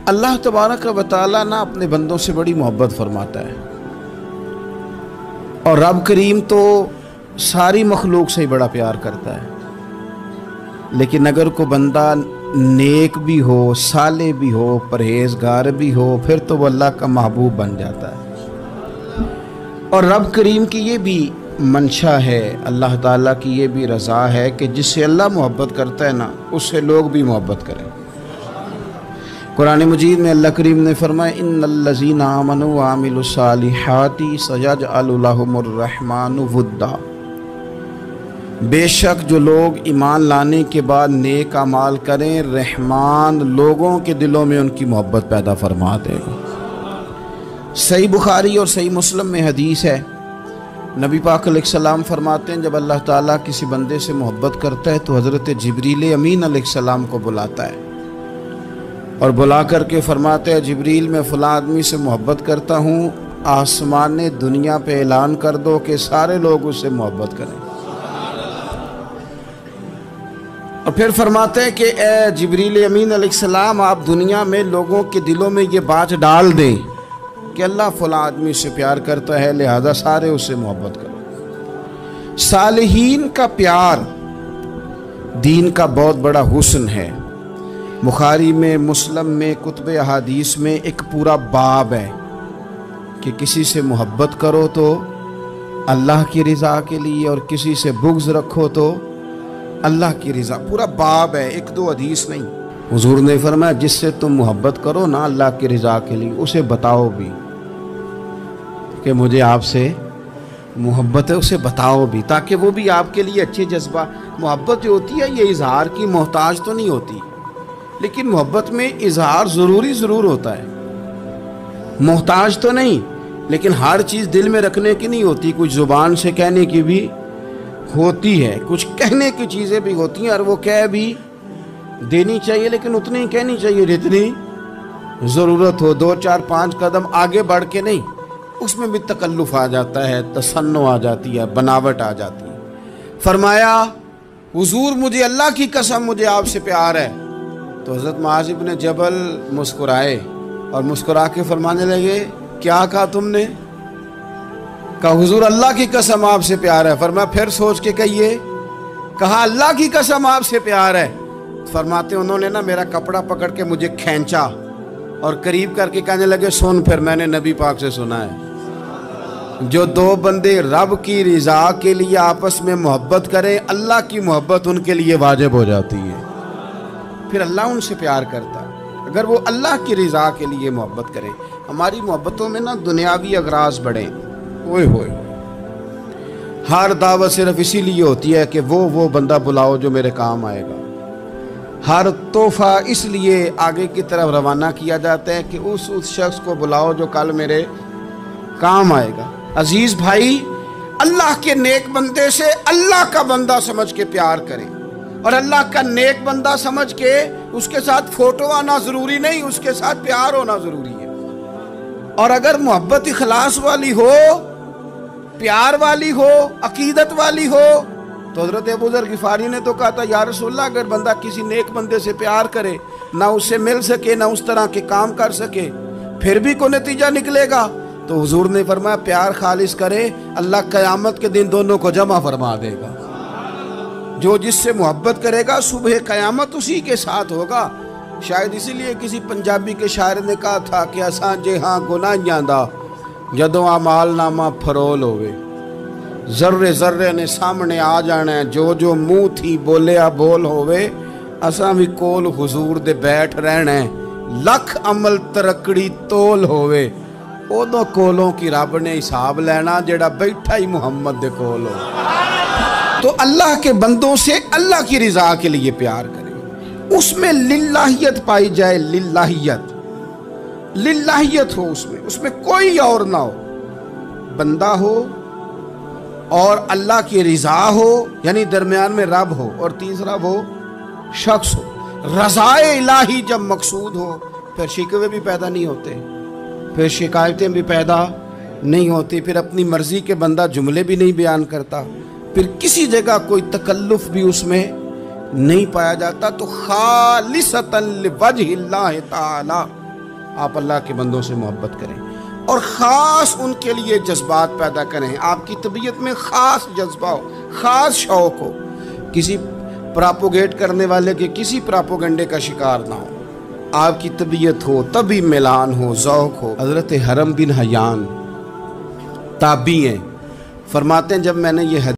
اللہ तबारक व तआला ना अपने बंदों से बड़ी मोहब्बत फरमाता है, और रब करीम तो सारी मखलूक से ही बड़ा प्यार करता है। लेकिन अगर कोई बंदा नेक भी हो, साले भी हो, परहेजगार भी हो, फिर तो वो अल्लाह का महबूब बन जाता है। और रब करीम की ये भी मंशा है, अल्लाह ताला की ये भी रज़ा है कि जिससे अल्लाह मोहब्बत करता है ना, उससे लोग भी मोहब्बत करें। कुरान मजीद में अल्लाह करीम ने फरमाया, इन्नल्लज़ीना आमनू व आमिलुस्सालिहाति सयजअलु लहुमुर रहमानु वुद्दा। बेशक जो लोग ईमान लाने के बाद नेक अमाल करें, रहमान लोगों के दिलों में उनकी मोहब्बत पैदा फरमा देगा। सही बुखारी और सही मुस्लिम में हदीस है, नबी पाक अलैहिस्सलाम फरमाते हैं, जब अल्लाह ताला किसी बंदे से मोहब्बत करता है तो हज़रत जिब्रील अमीन अलैहिस्सलाम को बुलाता है और बुला करके फरमाते हैं, जिब्रील मैं फ़लाँ आदमी से मोहब्बत करता हूँ, आसमान दुनिया पे ऐलान कर दो कि सारे लोग उससे मोहब्बत करें। और फिर फरमाते हैं कि ए जिब्रील अमीन अलैहिस्सलाम, आप दुनिया में लोगों के दिलों में ये बात डाल दें कि अल्लाह फ़लाँ आदमी से प्यार करता है, लिहाजा सारे उससे मोहब्बत करो। सालिहीन का प्यार दीन का बहुत बड़ा हुस्न है। बुखारी में, मुस्लिम में, कुतुब अहादीस में एक पूरा बाब है कि किसी से मोहब्बत करो तो अल्लाह की रज़ा के लिए, और किसी से बुग़्ज़ रखो तो अल्लाह की रज़ा। पूरा बाब है, एक दो हदीस नहीं। हुजूर ने फरमाया, जिससे तुम मोहब्बत करो ना अल्लाह की रज़ा के लिए, उसे बताओ भी कि मुझे आपसे मोहब्बत है, उसे बताओ भी, ताकि वो भी आपके लिए अच्छे जज्बा। मोहब्बत जो होती है ये इजहार की मोहताज तो नहीं होती, लेकिन मोहब्बत में इजहार ज़रूर होता है। मोहताज तो नहीं, लेकिन हर चीज़ दिल में रखने की नहीं होती, कुछ ज़ुबान से कहने की भी होती है, कुछ कहने की चीज़ें भी होती हैं, और वो कह भी देनी चाहिए, लेकिन उतनी ही कहनी चाहिए जितनी ज़रूरत हो। 2 4 5 कदम आगे बढ़ के नहीं, उसमें भी तकल्लुफ़ आ जाता है, तसन्नो आ जाती है, बनावट आ जाती है। फरमाया, हुजूर मुझे अल्लाह की कसम मुझे आपसे प्यार है। तो हज़रत मुआज़ इब्न जबल मुस्कुराए और मुस्कुरा के फरमाने लगे, क्या कहा तुमने? कहा हुजूर अल्लाह की कसम आपसे प्यार है। फरमाया फिर सोच के कहिए। कहा अल्लाह की कसम आपसे प्यार है। फरमाते उन्होंने ना मेरा कपड़ा पकड़ के मुझे खींचा और करीब करके कहने लगे, सुन फिर मैंने नबी पाक से सुना है, जो दो बंदे रब की रज़ा के लिए आपस में मोहब्बत करें, अल्लाह की मोहब्बत उनके लिए वाजिब हो जाती है। फिर अल्लाह उनसे प्यार करता है अगर वो अल्लाह की रज़ा के लिए मोहब्बत करें। हमारी मोहब्बतों में ना दुनियावी अगराज बढ़े, ओए होए, हर दावत सिर्फ इसीलिए होती है कि वो बंदा बुलाओ जो मेरे काम आएगा। हर तोहफा इसलिए आगे की तरफ रवाना किया जाता है कि उस शख्स को बुलाओ जो कल मेरे काम आएगा। अजीज भाई, अल्लाह के नेक बंदे से अल्लाह का बंदा समझ के प्यार करें, और अल्लाह का नेक बंदा समझ के उसके साथ फोटो आना जरूरी नहीं, उसके साथ प्यार होना जरूरी है। और अगर मोहब्बत इखलास वाली हो, प्यार वाली हो, अकीदत वाली हो, तो हज़रत अबू ज़र गिफ़ारी ने तो कहा था, या रसूलल्लाह अगर बंदा किसी नेक बंदे से प्यार करे, ना उससे मिल सके, ना उस तरह के काम कर सके, फिर भी कोई नतीजा निकलेगा? तो हुजूर ने फरमाया प्यार खालिस करे, अल्लाह क़यामत के दिन दोनों को जमा फरमा देगा। जो जिससे मोहब्बत करेगा सुबह क़यामत उसी के साथ होगा। शायद इसीलिए किसी पंजाबी के शायर ने कहा था कि असां जे हाँ गुनाहियां दा जदों अमाल नामा फरोल होवे, जर्रे जर्रे ने सामने आ जाना है, जो जो मुँह थी बोलिया बोल होवे, असां भी कोल हुजूर दे बैठ रहना है, लख अमल तरकड़ी तोल होवे, उदों कोलों की रब ने हिसाब लेना जेड़ा बैठा ही मुहम्मद दे कोल हो। तो अल्लाह के बंदों से अल्लाह की रज़ा के लिए प्यार करें, उसमें लिल्लाहियत पाई जाए, लिल्लाहियत हो उसमें कोई और ना हो, बंदा हो और अल्लाह की रज़ा हो, यानी दरमियान में रब हो, और तीसरा वो शख्स हो। रज़ाए इलाही जब मकसूद हो, फिर शिकवे भी पैदा नहीं होते, फिर शिकायतें भी पैदा नहीं होती, फिर अपनी मर्जी के बंदा जुमले भी नहीं बयान करता, फिर किसी जगह कोई तकल्लुफ भी उसमें नहीं पाया जाता। तो खालिसतन लिवजहिल्लाह ताला آپ اللہ کے بندوں سے محبت کریں اور خاص ان کے لیے جذبات پیدا کریں. آپ کی طبیعت میں خاص جذبہ ہو, خاص شوق ہو, کسی پراپوگیٹ کرنے والے کے کسی پراپوگنڈے کا شکار نہ ہو. آپ کی طبیعت ہو, طبی میلان ہو, ذوق ہو. حضرت حرم بن حیان تابعی ہیں, فرماتے ہیں جب میں نے یہ